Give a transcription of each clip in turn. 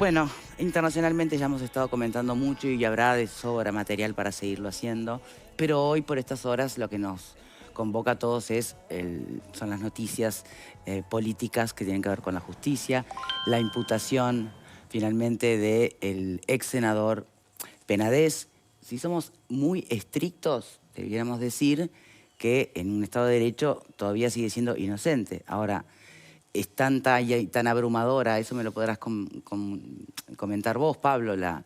Bueno, internacionalmente ya hemos estado comentando mucho y habrá de sobra material para seguirlo haciendo, pero hoy por estas horas lo que nos convoca a todos son las noticias políticas que tienen que ver con la justicia, la imputación finalmente del ex senador Penades. Si somos muy estrictos, debiéramos decir que en un Estado de Derecho todavía sigue siendo inocente. Ahora, es tanta y tan abrumadora, eso me lo podrás comentar vos, Pablo, la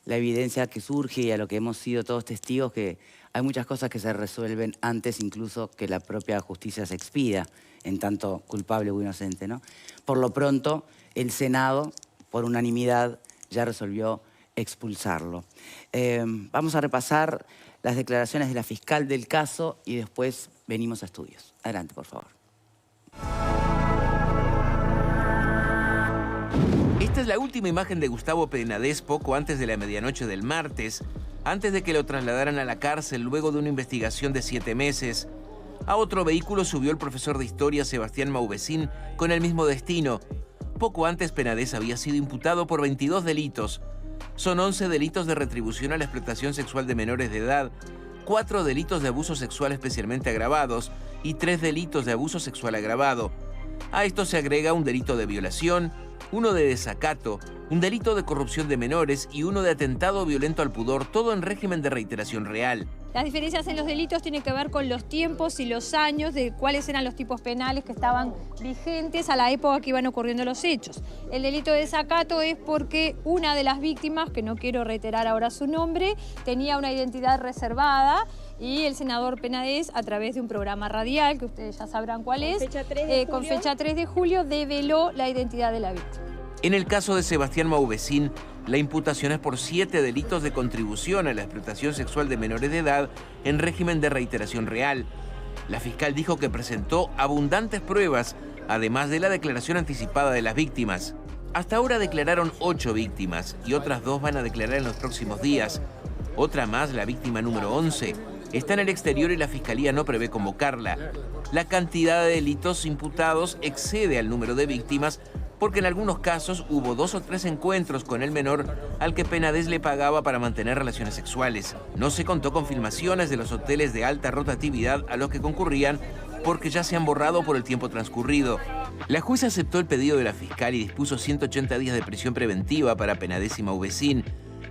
evidencia que surge y a lo que hemos sido todos testigos, que hay muchas cosas que se resuelven antes incluso que la propia justicia se expida, en tanto culpable o inocente, ¿no? Por lo pronto, el Senado, por unanimidad, ya resolvió expulsarlo. Vamos a repasar las declaraciones de la fiscal del caso y después venimos a estudios. Adelante, por favor. Esta es la última imagen de Gustavo Penades poco antes de la medianoche del martes, antes de que lo trasladaran a la cárcel luego de una investigación de 7 meses. A otro vehículo subió el profesor de historia Sebastián Mauvecín con el mismo destino. Poco antes Penades había sido imputado por 22 delitos. Son 11 delitos de retribución a la explotación sexual de menores de edad, 4 delitos de abuso sexual especialmente agravados y 3 delitos de abuso sexual agravado. A esto se agrega un delito de violación, uno de desacato, un delito de corrupción de menores y uno de atentado violento al pudor, todo en régimen de reiteración real. Las diferencias en los delitos tienen que ver con los tiempos y los años de cuáles eran los tipos penales que estaban vigentes a la época que iban ocurriendo los hechos. El delito de desacato es porque una de las víctimas, que no quiero reiterar ahora su nombre, tenía una identidad reservada y el senador Penades, a través de un programa radial, que ustedes ya sabrán cuál es, con fecha 3 de julio, develó la identidad de la víctima. En el caso de Sebastián Mauvecín, la imputación es por 7 delitos de contribución a la explotación sexual de menores de edad en régimen de reiteración real. La fiscal dijo que presentó abundantes pruebas, además de la declaración anticipada de las víctimas. Hasta ahora declararon 8 víctimas y otras 2 van a declarar en los próximos días. Otra más, la víctima número 11, está en el exterior y la fiscalía no prevé convocarla. La cantidad de delitos imputados excede al número de víctimas, porque en algunos casos hubo 2 o 3 encuentros con el menor al que Penades le pagaba para mantener relaciones sexuales. No se contó con filmaciones de los hoteles de alta rotatividad a los que concurrían, porque ya se han borrado por el tiempo transcurrido. La jueza aceptó el pedido de la fiscal y dispuso 180 días de prisión preventiva para Penades y Mauvecín.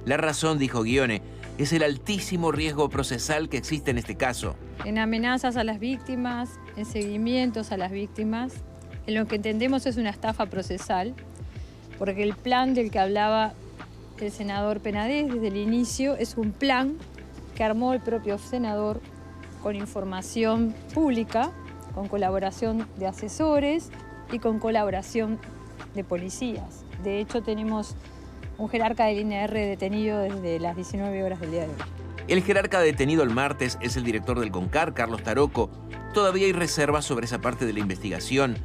La razón, dijo Ghione, es el altísimo riesgo procesal que existe en este caso. En amenazas a las víctimas, en seguimientos a las víctimas, en lo que entendemos es una estafa procesal, porque el plan del que hablaba el senador Penades desde el inicio es un plan que armó el propio senador con información pública, con colaboración de asesores y con colaboración de policías. De hecho, tenemos un jerarca del INR detenido desde las 19 horas del día de hoy. El jerarca detenido el martes es el director del CONCAR, Carlos Taroco. Todavía hay reservas sobre esa parte de la investigación,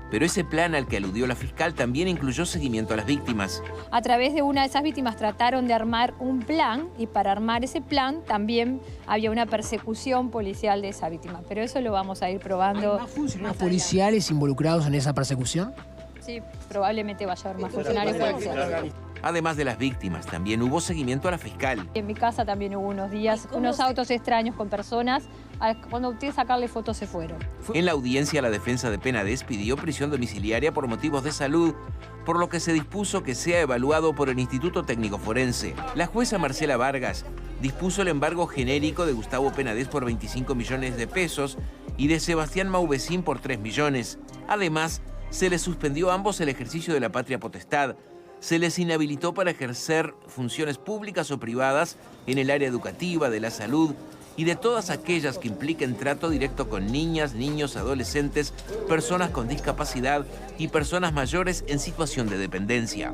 pero ese plan al que aludió la fiscal también incluyó seguimiento a las víctimas. A través de una de esas víctimas trataron de armar un plan y para armar ese plan también había una persecución policial de esa víctima. Pero eso lo vamos a ir probando. ¿Hay más funcionarios policiales involucrados en esa persecución? Sí, probablemente vaya a haber más funcionarios policiales. Además de las víctimas, también hubo seguimiento a la fiscal. En mi casa también hubo unos días, unos autos extraños con personas. Cuando opté a sacarle fotos se fueron. En la audiencia, la defensa de Penades pidió prisión domiciliaria por motivos de salud, por lo que se dispuso que sea evaluado por el Instituto Técnico Forense. La jueza Marcela Vargas dispuso el embargo genérico de Gustavo Penades por 25 millones de pesos y de Sebastián Mauvecín por 3 millones. Además, se les suspendió a ambos el ejercicio de la patria potestad. Se les inhabilitó para ejercer funciones públicas o privadas en el área educativa, de la salud y de todas aquellas que impliquen trato directo con niñas, niños, adolescentes, personas con discapacidad y personas mayores en situación de dependencia.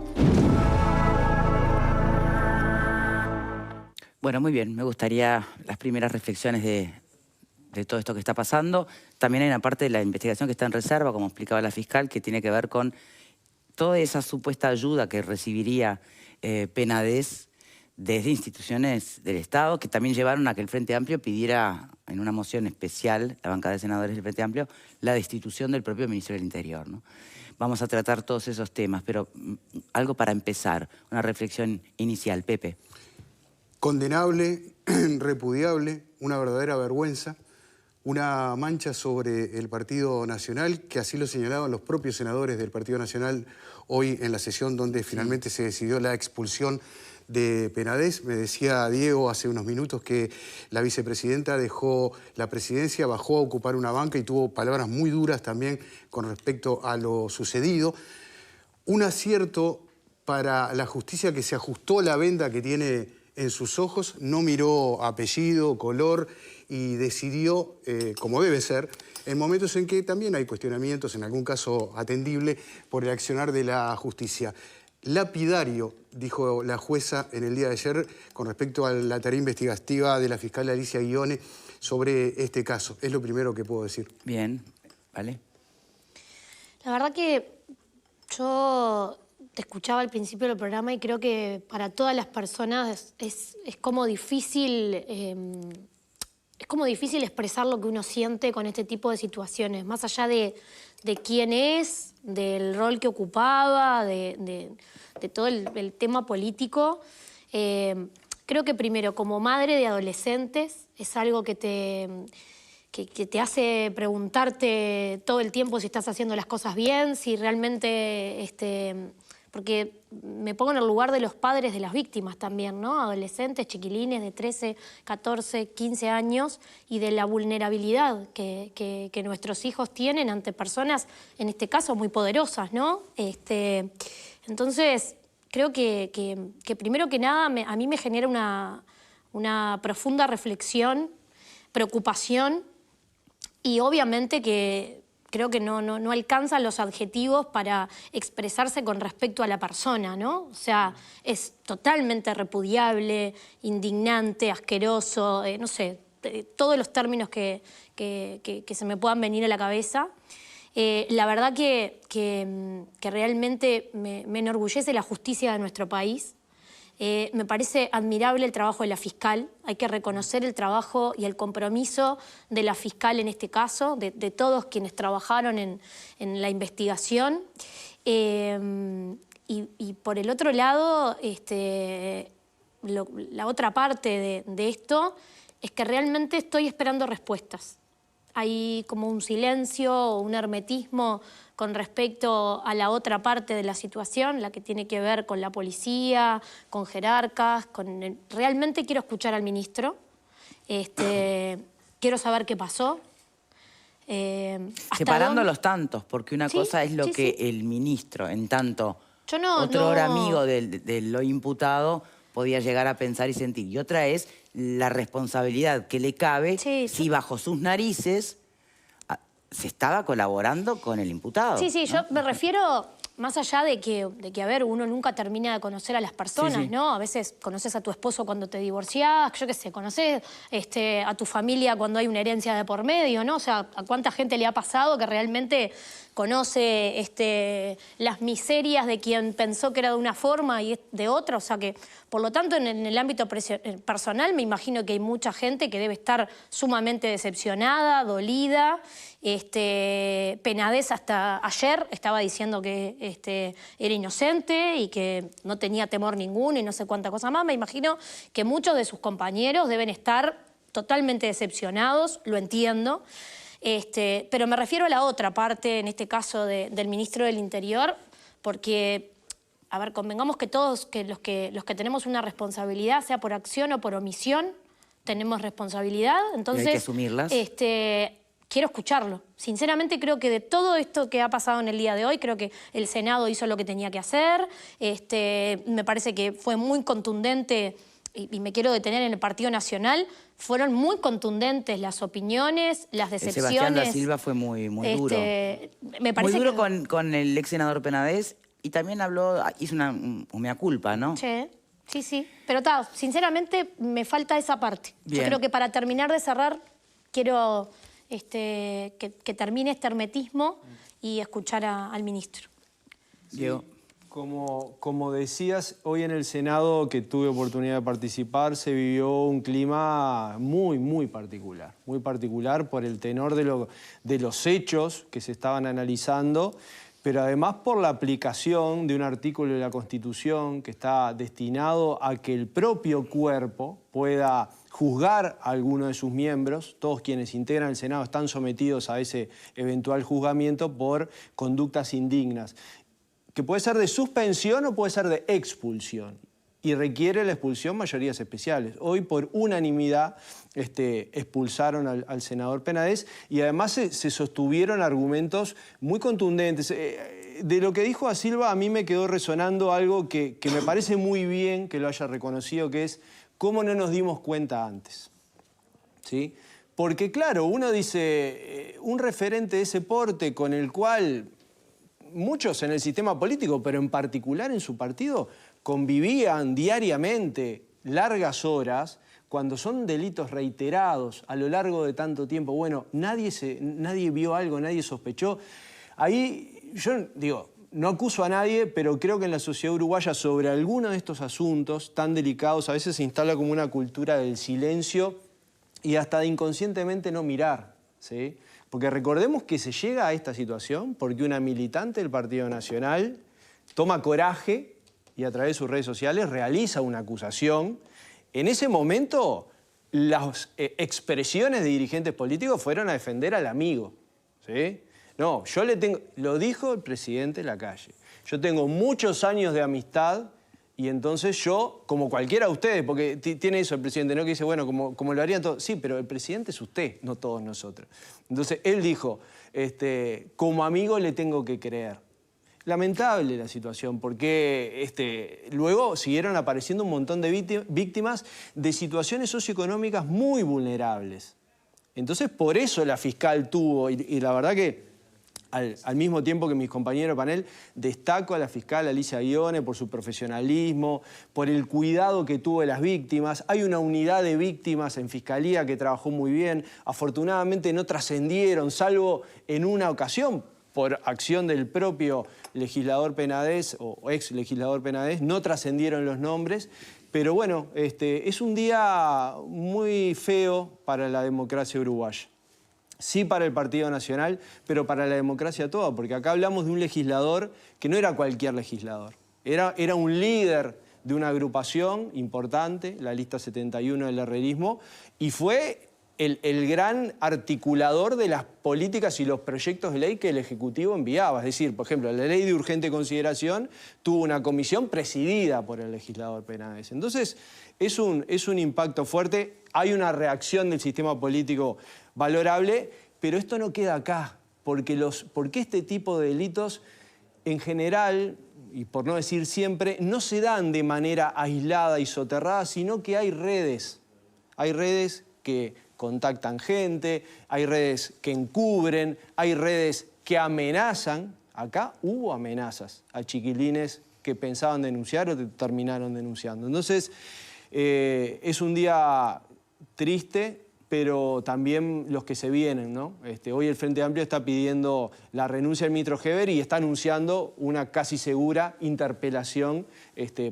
Bueno, muy bien. Me gustaría las primeras reflexiones de todo esto que está pasando. También hay una parte de la investigación que está en reserva, como explicaba la fiscal, que tiene que ver con toda esa supuesta ayuda que recibiría Penades desde instituciones del Estado, que también llevaron a que el Frente Amplio pidiera, en una moción especial, la bancada de senadores del Frente Amplio, la destitución del propio ministro del Interior, ¿no? vamos a tratar todos esos temas, pero algo para empezar, una reflexión inicial. Pepe. Condenable, repudiable, una verdadera vergüenza, una mancha sobre el Partido Nacional, que así lo señalaban los propios senadores del Partido Nacional hoy en la sesión donde finalmente se decidió la expulsión de Penades. Me decía Diego hace unos minutos que la vicepresidenta dejó la presidencia, bajó a ocupar una banca y tuvo palabras muy duras también con respecto a lo sucedido. Un acierto para la justicia que se ajustó la venda que tiene en sus ojos, no miró apellido, color y decidió, como debe ser, en momentos en que también hay cuestionamientos, en algún caso atendible, por el accionar de la justicia. Lapidario, dijo la jueza en el día de ayer con respecto a la tarea investigativa de la fiscal Alicia Guione sobre este caso. Es lo primero que puedo decir. Bien, ¿vale? La verdad que yo te escuchaba al principio del programa y creo que para todas las personas es como difícil... Es como difícil expresar lo que uno siente con este tipo de situaciones, más allá de quién es, del rol que ocupaba, de todo el tema político. Creo que primero, como madre de adolescentes, es algo que te hace preguntarte todo el tiempo si estás haciendo las cosas bien, si realmente... porque me pongo en el lugar de los padres de las víctimas también, ¿no? Adolescentes, chiquilines de 13, 14, 15 años y de la vulnerabilidad que nuestros hijos tienen ante personas, en este caso, muy poderosas, ¿no? Entonces, creo que primero que nada a mí me genera una profunda reflexión, preocupación y obviamente que... Creo que no alcanzan los adjetivos para expresarse con respecto a la persona, ¿no? O sea, es totalmente repudiable, indignante, asqueroso, no sé, todos los términos que se me puedan venir a la cabeza. La verdad que realmente me enorgullece la justicia de nuestro país. Me parece admirable el trabajo de la fiscal. Hay que reconocer el trabajo y el compromiso de la fiscal en este caso, de todos quienes trabajaron en la investigación. Y por el otro lado, la otra parte de esto es que realmente estoy esperando respuestas. Hay como un silencio o un hermetismo con respecto a la otra parte de la situación, la que tiene que ver con la policía, con jerarcas, realmente quiero escuchar al ministro, quiero saber qué pasó. Separando los tantos, porque una cosa es lo que el ministro, en tanto otro amigo de lo imputado, podía llegar a pensar y sentir. Y otra es la responsabilidad que le cabe si bajo sus narices se estaba colaborando con el imputado. Sí, ¿no? Yo me refiero más allá de que, a ver, uno nunca termina de conocer a las personas, ¿no? A veces conoces a tu esposo cuando te divorciás, yo qué sé, conoces a tu familia cuando hay una herencia de por medio, ¿no? O sea, ¿a cuánta gente le ha pasado que realmente conoce las miserias de quien pensó que era de una forma y es de otra? O sea que, por lo tanto, en el ámbito personal me imagino que hay mucha gente que debe estar sumamente decepcionada, dolida. Penades hasta ayer estaba diciendo que era inocente y que no tenía temor ninguno y no sé cuánta cosa más. Me imagino que muchos de sus compañeros deben estar totalmente decepcionados, lo entiendo. Pero me refiero a la otra parte, en este caso del ministro del Interior, porque, a ver, convengamos que todos los que tenemos una responsabilidad, sea por acción o por omisión, tenemos responsabilidad. Entonces, hay que asumirlas. Quiero escucharlo. Sinceramente creo que de todo esto que ha pasado en el día de hoy, creo que el Senado hizo lo que tenía que hacer. Me parece que fue muy contundente, y me quiero detener en el Partido Nacional, fueron muy contundentes las opiniones, las decepciones. Sebastián da Silva fue muy duro. Me parece muy duro con el ex senador Penades y también hizo una mea culpa, ¿no? Sí. Pero sinceramente me falta esa parte. Bien. Yo creo que para terminar de cerrar, quiero que termine este hermetismo y escuchar al ministro. Diego. Como decías, hoy en el Senado, que tuve oportunidad de participar, se vivió un clima muy particular por el tenor de los hechos que se estaban analizando, pero además por la aplicación de un artículo de la Constitución que está destinado a que el propio cuerpo pueda juzgar a alguno de sus miembros. Todos quienes integran el Senado están sometidos a ese eventual juzgamiento por conductas indignas, que puede ser de suspensión o puede ser de expulsión, y requiere la expulsión mayorías especiales. Hoy, por unanimidad, expulsaron al senador Penades, y además se sostuvieron argumentos muy contundentes. De lo que dijo Da Silva, a mí me quedó resonando algo que me parece muy bien que lo haya reconocido, que es cómo no nos dimos cuenta antes, ¿sí? Porque claro, uno dice, un referente de ese porte con el cual muchos en el sistema político, pero en particular en su partido, convivían diariamente largas horas, cuando son delitos reiterados a lo largo de tanto tiempo, bueno, nadie vio algo, nadie sospechó. Ahí yo digo, no acuso a nadie, pero creo que en la sociedad uruguaya sobre algunos de estos asuntos tan delicados a veces se instala como una cultura del silencio y hasta de inconscientemente no mirar, ¿sí? Porque recordemos que se llega a esta situación porque una militante del Partido Nacional toma coraje y a través de sus redes sociales realiza una acusación. En ese momento, las expresiones de dirigentes políticos fueron a defender al amigo, ¿sí? No, lo dijo el presidente Lacalle. Yo tengo muchos años de amistad y entonces yo, como cualquiera de ustedes, porque tiene eso el presidente, ¿no? Que dice, bueno, como lo harían todos. Sí, pero el presidente es usted, no todos nosotros. Entonces, él dijo, como amigo le tengo que creer. Lamentable la situación, porque luego siguieron apareciendo un montón de víctimas de situaciones socioeconómicas muy vulnerables. Entonces, por eso la fiscal tuvo, y la verdad que al mismo tiempo que mis compañeros de panel, destaco a la fiscal Alicia Guione por su profesionalismo, por el cuidado que tuvo de las víctimas. Hay una unidad de víctimas en Fiscalía que trabajó muy bien. Afortunadamente no trascendieron, salvo en una ocasión, por acción del propio legislador Penades o ex legislador Penades, no trascendieron los nombres. Pero bueno, es un día muy feo para la democracia uruguaya. Sí para el Partido Nacional, pero para la democracia toda, porque acá hablamos de un legislador que no era cualquier legislador. Era un líder de una agrupación importante, la lista 71 del herrerismo, y fue el gran articulador de las políticas y los proyectos de ley que el Ejecutivo enviaba. Es decir, por ejemplo, la ley de urgente consideración tuvo una comisión presidida por el legislador Penades. Entonces, es un impacto fuerte. Hay una reacción del sistema político valorable, pero esto no queda acá, porque este tipo de delitos, en general, y por no decir siempre, no se dan de manera aislada y soterrada, sino que hay redes. Hay redes que contactan gente, hay redes que encubren, hay redes que amenazan. Acá hubo amenazas a chiquilines que pensaban denunciar o terminaron denunciando. Entonces, es un día triste, pero también los que se vienen, ¿no? Hoy el Frente Amplio está pidiendo la renuncia del ministro Heber y está anunciando una casi segura interpelación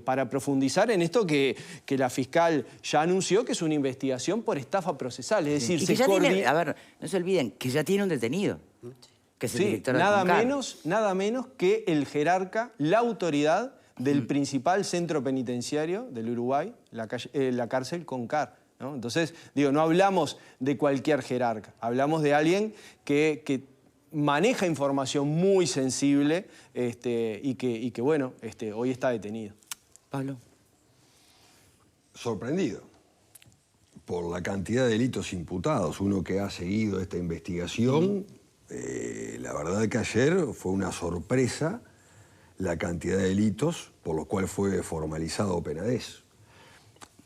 para profundizar en esto que la fiscal ya anunció, que es una investigación por estafa procesal. Es decir, y que ya tiene, a ver, no se olviden, que ya tiene un detenido, que es el director de nada menos que el jerarca, la autoridad del principal centro penitenciario del Uruguay, la cárcel Concar, ¿no? Entonces, digo, no hablamos de cualquier jerarca, hablamos de alguien que maneja información muy sensible y que bueno, hoy está detenido. Pablo. Sorprendido por la cantidad de delitos imputados. Uno que ha seguido esta investigación, la verdad que ayer fue una sorpresa la cantidad de delitos por los cuales fue formalizado Penades.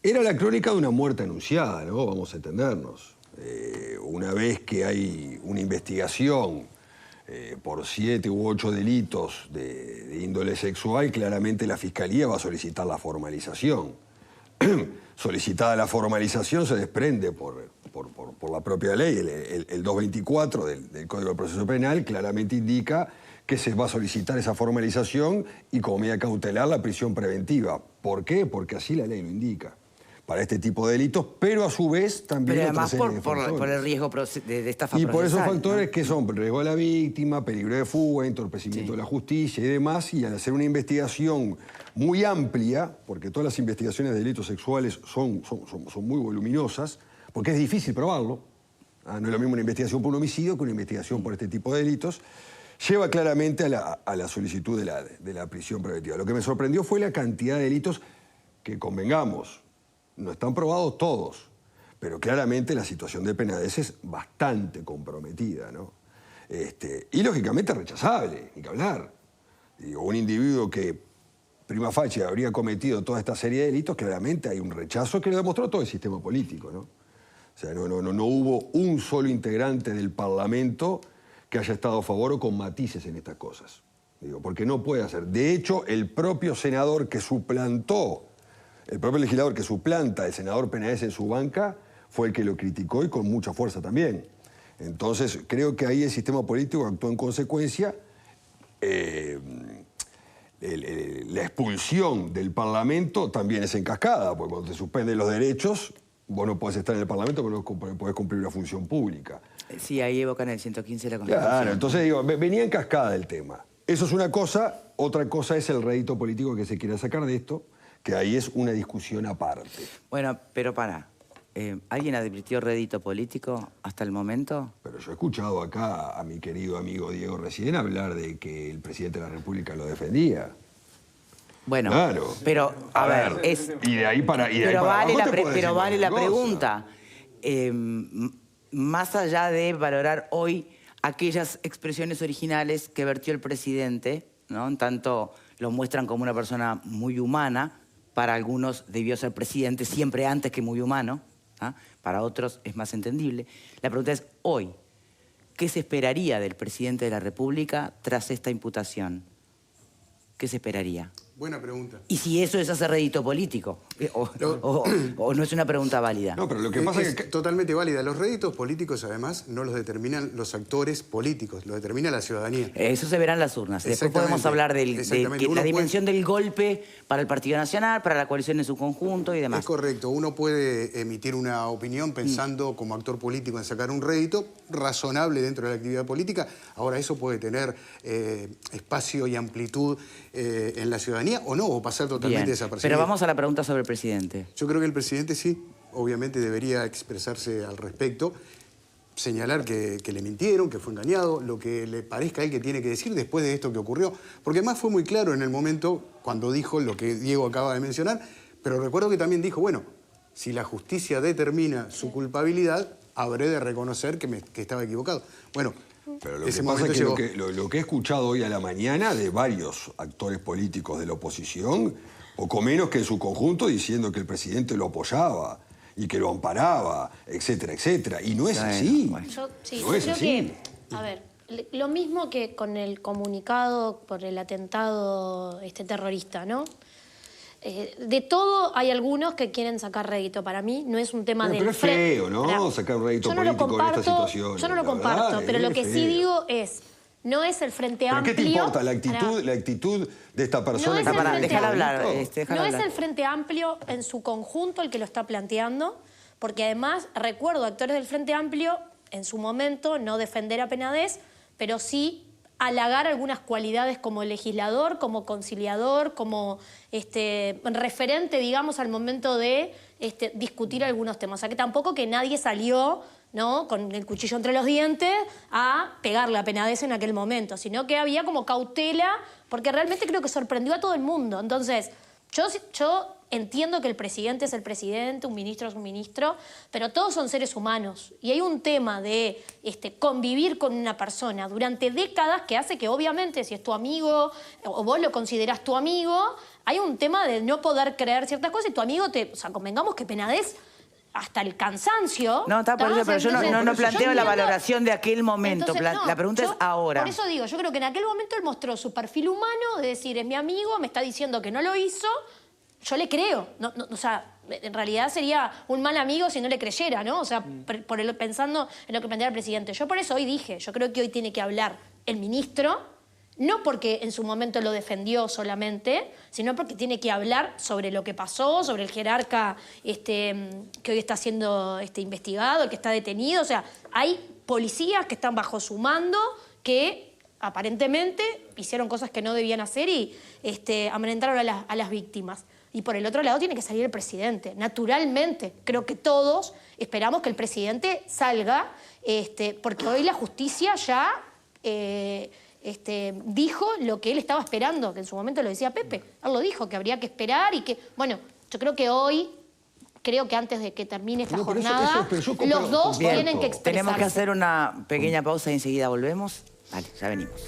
Era la crónica de una muerte anunciada, ¿no? Vamos a entendernos. Una vez que hay una investigación por 7 u 8 delitos de índole sexual, claramente la Fiscalía va a solicitar la formalización. Solicitada la formalización se desprende por la propia ley. El 224 del Código del Proceso Penal claramente indica que se va a solicitar esa formalización y como medida cautelar la prisión preventiva. ¿Por qué? Porque así la ley lo indica. para este tipo de delitos, pero a su vez también Pero otra además serie de factores. por el riesgo de estafa Y por esos procesal, factores ¿no? que son riesgo de la víctima, peligro de fuga, entorpecimiento de la justicia y demás, y al hacer una investigación muy amplia, porque todas las investigaciones de delitos sexuales son muy voluminosas, porque es difícil probarlo, no es lo mismo una investigación por un homicidio que una investigación por este tipo de delitos, lleva claramente a la solicitud de la prisión preventiva. Lo que me sorprendió fue la cantidad de delitos que, convengamos, no están probados todos, pero claramente la situación de Penades es bastante comprometida, ¿no? Y lógicamente rechazable, ni que hablar. Digo, un individuo que prima facie habría cometido toda esta serie de delitos, claramente hay un rechazo que lo demostró todo el sistema político, ¿no? O sea, no hubo un solo integrante del Parlamento que haya estado a favor o con matices en estas cosas. Digo, porque no puede hacer. De hecho, el propio senador que suplantó, el propio legislador que suplanta al senador Penades en su banca, fue el que lo criticó y con mucha fuerza también. Entonces, creo que ahí el sistema político actuó en consecuencia. La expulsión del Parlamento también es en cascada, porque cuando te suspenden los derechos, vos no podés estar en el Parlamento, pero no podés cumplir una función pública. Sí, ahí evocan el 115 de la Constitución. Claro, entonces digo, venía en cascada el tema. Eso es una cosa, otra cosa es el rédito político que se quiera sacar de esto, que ahí es una discusión aparte. Bueno, pero para. ¿Alguien advirtió rédito político hasta el momento? Pero yo he escuchado acá a mi querido amigo Diego recién hablar de que el presidente de la República lo defendía. Bueno, claro. Pero, a ver, es... Y de ahí para... Pero vale la pregunta. Más allá de valorar hoy aquellas expresiones originales que vertió el presidente, ¿no? En tanto lo muestran como una persona muy humana, para algunos debió ser presidente siempre antes que muy humano, ¿ah? Para otros es más entendible. La pregunta es, hoy, ¿qué se esperaría del presidente de la República tras esta imputación? ¿Qué se esperaría? Buena pregunta. ¿Y si eso es hacer rédito político? ¿O no es una pregunta válida? No, pero lo que pasa es que... totalmente válida. Los réditos políticos, además, no los determinan los actores políticos, los determina la ciudadanía. Eso se verá en las urnas. Después podemos hablar de la dimensión del golpe para el Partido Nacional, para la coalición en su conjunto y demás. Es correcto. Uno puede emitir una opinión pensando como actor político en sacar un rédito razonable dentro de la actividad política. Ahora, eso puede tener espacio y amplitud en la ciudadanía o no, o pasar totalmente desapercibido. Pero vamos a la pregunta sobre el presidente. Yo creo que el presidente sí, obviamente debería expresarse al respecto, señalar que le mintieron, que fue engañado, lo que le parezca a él que tiene que decir después de esto que ocurrió. Porque además fue muy claro en el momento cuando dijo lo que Diego acaba de mencionar, pero recuerdo que también dijo, bueno, si la justicia determina su culpabilidad, habré de reconocer que estaba equivocado. Bueno, pero lo que pasa es que lo que he escuchado hoy a la mañana de varios actores políticos de la oposición, poco menos que en su conjunto diciendo que el presidente lo apoyaba y que lo amparaba, etcétera, etcétera. Y no es así. Yo no es creo así. que, a ver, lo mismo que con el comunicado por el atentado terrorista, ¿no? De todo hay algunos que quieren sacar rédito. Para mí no es un tema del... Pero es feo, ¿no? Sacar rédito político en esta situación. Yo no lo comparto, pero lo que sí digo es... No es el Frente Amplio... ¿Pero qué te importa la actitud de esta persona? Déjala hablar. No es el Frente Amplio en su conjunto el que lo está planteando, porque además recuerdo actores del Frente Amplio en su momento no defender a Penades, pero sí halagar algunas cualidades como legislador, como conciliador, como referente, digamos, al momento de discutir algunos temas. O sea, que tampoco que nadie salió, ¿no?, con el cuchillo entre los dientes a pegarle a Penades en aquel momento, sino que había como cautela, porque realmente creo que sorprendió a todo el mundo. Entonces, yo entiendo que el presidente es el presidente, un ministro es un ministro, pero todos son seres humanos. Y hay un tema de convivir con una persona durante décadas que hace que, obviamente, si es tu amigo o vos lo considerás tu amigo, hay un tema de no poder creer ciertas cosas y tu amigo o sea, convengamos que Penades hasta el cansancio... No, está por eso, pero yo no planteo la valoración de aquel momento. Entonces, la pregunta es ahora. Por eso digo, yo creo que en aquel momento él mostró su perfil humano, de decir, es mi amigo, me está diciendo que no lo hizo, yo le creo. O sea, en realidad sería un mal amigo si no le creyera, ¿no? O sea, pensando en lo que plantea el presidente. Yo por eso hoy dije, yo creo que hoy tiene que hablar el ministro No porque en su momento lo defendió solamente, sino porque tiene que hablar sobre lo que pasó, sobre el jerarca que hoy está siendo investigado, el que está detenido. O sea, hay policías que están bajo su mando que aparentemente hicieron cosas que no debían hacer y amedrentaron a las víctimas. Y por el otro lado tiene que salir el presidente. Naturalmente, creo que todos esperamos que el presidente salga, porque hoy la justicia ya dijo lo que él estaba esperando, que en su momento lo decía Pepe. Él lo dijo, que habría que esperar y que... Bueno, yo creo que hoy, antes de que termine esta jornada, los dos tienen que expresarse. Tenemos que hacer una pequeña pausa y enseguida volvemos. Vale, ya venimos.